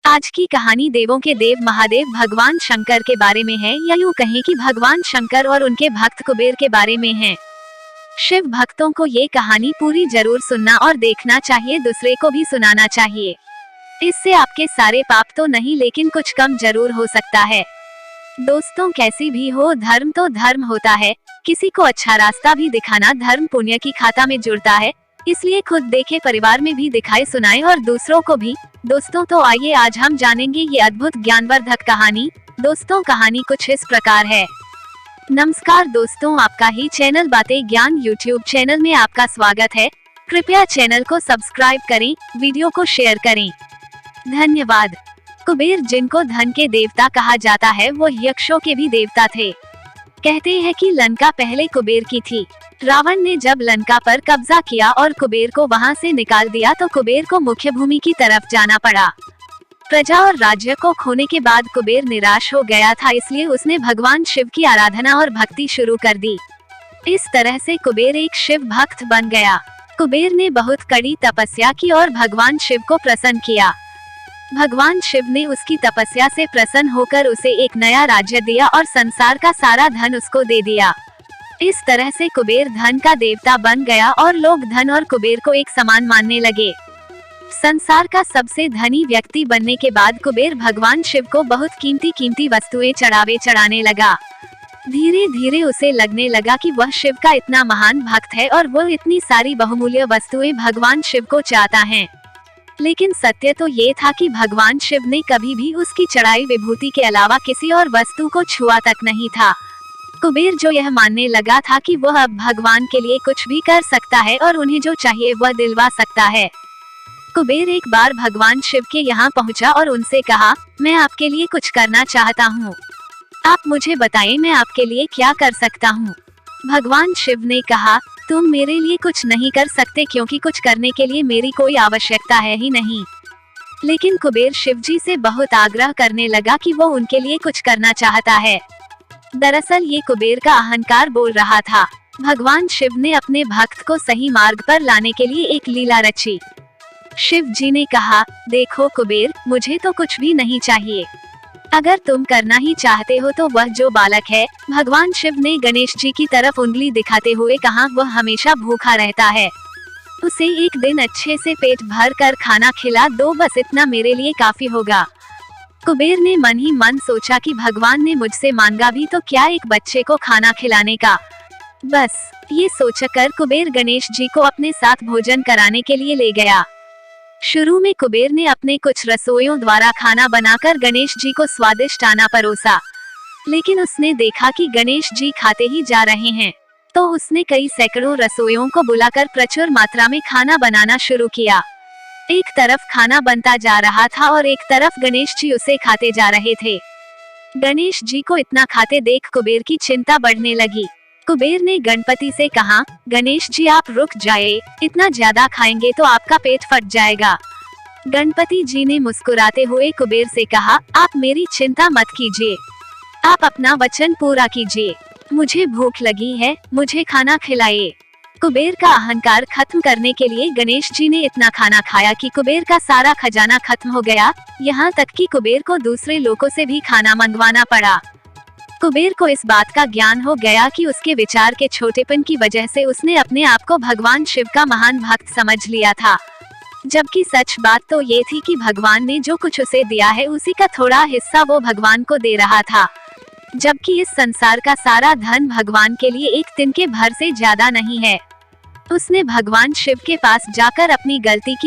आज की कहानी देवों के देव महादेव भगवान शंकर के बारे में है, या यूँ कहें कि भगवान शंकर और उनके भक्त कुबेर के बारे में है। शिव भक्तों को ये कहानी पूरी जरूर सुनना और देखना चाहिए, दूसरे को भी सुनाना चाहिए। इससे आपके सारे पाप तो नहीं लेकिन कुछ कम जरूर हो सकता है। दोस्तों, कैसी भी हो, धर्म तो धर्म होता है। किसी को अच्छा रास्ता भी दिखाना धर्म पुण्य की खाता में जुड़ता है, इसलिए खुद देखे, परिवार में भी दिखाए सुनाए और दूसरों को भी। दोस्तों, तो आइए आज हम जानेंगे ये अद्भुत ज्ञानवर्धक कहानी। दोस्तों, कहानी कुछ इस प्रकार है। नमस्कार दोस्तों, आपका ही चैनल बातें ज्ञान यूट्यूब चैनल में आपका स्वागत है। कृपया चैनल को सब्सक्राइब करें, वीडियो को शेयर करें। धन्यवाद। कुबेर, जिनको धन के देवता कहा जाता है, वो यक्षों के भी देवता थे। कहते हैं कि लंका पहले कुबेर की थी। रावण ने जब लंका पर कब्जा किया और कुबेर को वहां से निकाल दिया तो कुबेर को मुख्य भूमि की तरफ जाना पड़ा। प्रजा और राज्य को खोने के बाद कुबेर निराश हो गया था, इसलिए उसने भगवान शिव की आराधना और भक्ति शुरू कर दी। इस तरह से कुबेर एक शिव भक्त बन गया। कुबेर ने बहुत कड़ी तपस्या की और भगवान शिव को प्रसन्न किया। भगवान शिव ने उसकी तपस्या से प्रसन्न होकर उसे एक नया राज्य दिया और संसार का सारा धन उसको दे दिया। इस तरह से कुबेर धन का देवता बन गया और लोग धन और कुबेर को एक समान मानने लगे। संसार का सबसे धनी व्यक्ति बनने के बाद कुबेर भगवान शिव को बहुत कीमती कीमती वस्तुएं चढ़ाने लगा। धीरे धीरे उसे लगने लगा कि वह शिव का इतना महान भक्त है और वो इतनी सारी बहुमूल्य वस्तुएं भगवान शिव को चाहता है। लेकिन सत्य तो ये था कि भगवान शिव ने कभी भी उसकी चढ़ाई विभूति के अलावा किसी और वस्तु को छुआ तक नहीं था। कुबेर जो यह मानने लगा था कि वह अब भगवान के लिए कुछ भी कर सकता है और उन्हें जो चाहिए वह दिलवा सकता है। कुबेर एक बार भगवान शिव के यहाँ पहुँचा और उनसे कहा, मैं आपके लिए कुछ करना चाहता हूँ, आप मुझे बताएं मैं आपके लिए क्या कर सकता हूँ। भगवान शिव ने कहा, तुम मेरे लिए कुछ नहीं कर सकते क्योंकि कुछ करने के लिए मेरी कोई आवश्यकता है ही नहीं। लेकिन कुबेर शिव जी से बहुत आग्रह करने लगा कि वो उनके लिए कुछ करना चाहता है। दरअसल ये कुबेर का अहंकार बोल रहा था। भगवान शिव ने अपने भक्त को सही मार्ग पर लाने के लिए एक लीला रची। शिव जी ने कहा, देखो कुबेर, मुझे तो कुछ भी नहीं चाहिए। अगर तुम करना ही चाहते हो तो वह जो बालक है, भगवान शिव ने गणेश जी की तरफ उंगली दिखाते हुए कहा, वह हमेशा भूखा रहता है। उसे एक दिन अच्छे से पेट भर कर खाना खिला दो, बस इतना मेरे लिए काफी होगा। कुबेर ने मन ही मन सोचा कि भगवान ने मुझसे मांगा भी तो क्या एक बच्चे को खाना खिलाने का। बस ये सोचकर कुबेर गणेश जी को अपने साथ भोजन कराने के लिए ले गया। शुरू में कुबेर ने अपने कुछ रसोइयों द्वारा खाना बनाकर गणेश जी को स्वादिष्ट खाना परोसा, लेकिन उसने देखा कि गणेश जी खाते ही जा रहे हैं, तो उसने कई सैकड़ों रसोइयों को बुलाकर प्रचुर मात्रा में खाना बनाना शुरू किया। एक तरफ खाना बनता जा रहा था और एक तरफ गणेश जी उसे खाते जा रहे थे। गणेश जी को इतना खाते देख कुबेर की चिंता बढ़ने लगी। कुबेर ने गणपति से कहा, गणेश जी आप रुक जाए, इतना ज्यादा खाएंगे तो आपका पेट फट जाएगा। गणपति जी ने मुस्कुराते हुए कुबेर से कहा, आप मेरी चिंता मत कीजिए, आप अपना वचन पूरा कीजिए, मुझे भूख लगी है, मुझे खाना खिलाइए। कुबेर का अहंकार खत्म करने के लिए गणेश जी ने इतना खाना खाया कि कुबेर का सारा खजाना खत्म हो गया, यहाँ तक कि कुबेर को दूसरे लोगों से भी खाना मंगवाना पड़ा। कुबेर को इस बात का ज्ञान हो गया कि उसके विचार के छोटेपन की वजह से उसने अपने आप को भगवान शिव का महान भक्त समझ लिया था, जबकि सच बात तो ये थी कि भगवान ने जो कुछ उसे दिया है उसी का थोड़ा हिस्सा वो भगवान को दे रहा था, जबकि इस संसार का सारा धन भगवान के लिए एक तिनके भर से ज्यादा नहीं है। उसने भगवान शिव के पास जाकर अपनी गलती की